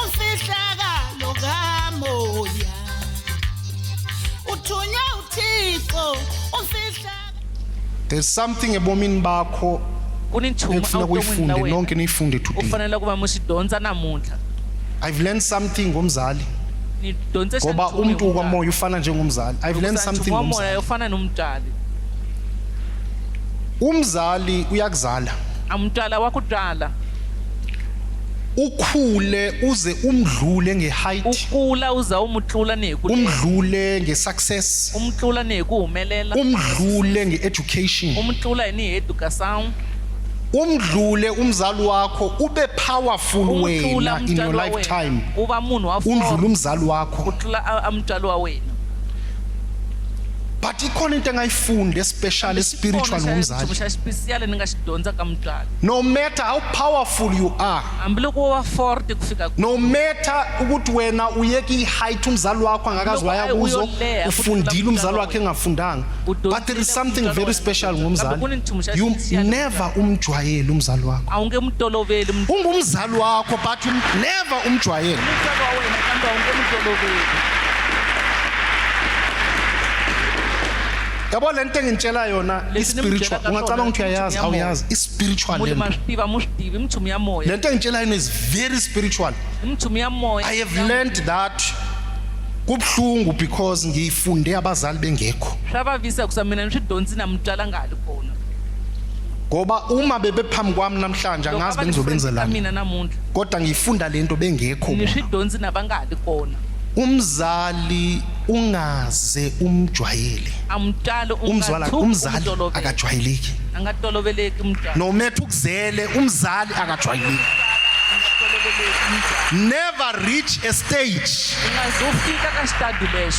umfihlakalo kamoya uthunywa uThixo umfihla. There's something ebomini bakho ekufuna kuyifunde nonke niyifunde today. Ufanele kuba musidonsa namuhla. I've learned something ngomzali. Ngoba umuntu kwamoya ufana njengomzali. I've learned something ngomzali. Ufana nomtali. Umzali uyakuzala. Umntala wakudala. Ukhule uze umdlule ngeheight. Ukhula uza umhlula neku. Umdlule ngesuccess. Umhlula nekumelela. Umdlule ngeeducation. Umhlula education. Umdlule umzali wakho ube powerful wena in your lifetime. Uba munhu wa Undlula umzali wakho. Kuthula umntali wa wena. But ikhona into engayifunde especially spiritual ngomzali. Especially ningasidonsa kamntali. No matter how powerful you are. Ambiloko forte kufika. No matter ukuthi wena uyeka iheight umzali wakho angakazi waya kuzo ufundile umzali wakhe engafundanga. But there is something very special ngomzali. You never umjwayele umzali wakho. Awungemtoloveli. Ungumzali wakho but you never umjwayele. Umzali wa wena kanti awungemtoloveli. Yabo lento engitshela yona ispiritual ungacabanga ukuthi uyayazi awuyazi ispiritual lento. Lento engitshela yona is very spiritual. I have learned that kubhlungu because ngiyifunde abazali bengekho. Shabavisa kusamina nishidonsi namtala ngali khona. Ngoba uma bebe phambi kwami namhlanje angazi bengizobenzelani. Kodwa ngiyifunda lento bengekho. Nishidonsi nabangali khona. Umzali ungaze umjwayele. Umzali akajwayeleki. Angatoloveleki umntwana. No matter ukuzele umzali akajwayeleki. Never reach a stage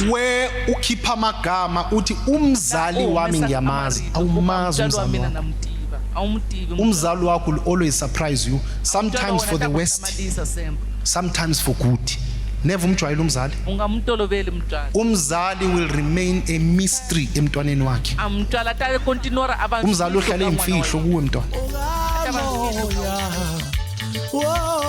where ukhipha amagama uthi umzali wami ngiyamazi awumazi umzali wakho. Umzali wakho will always surprise you, sometimes for the worst, sometimes for good. Never umjwayele umzali. Ungamtoloveli umntwana. Umzali will remain a mystery emntwaneni wakhe. Umntwana tale continuera abantu. Umzali uhlala imfihlo kuwe mntwana. Ogamoya.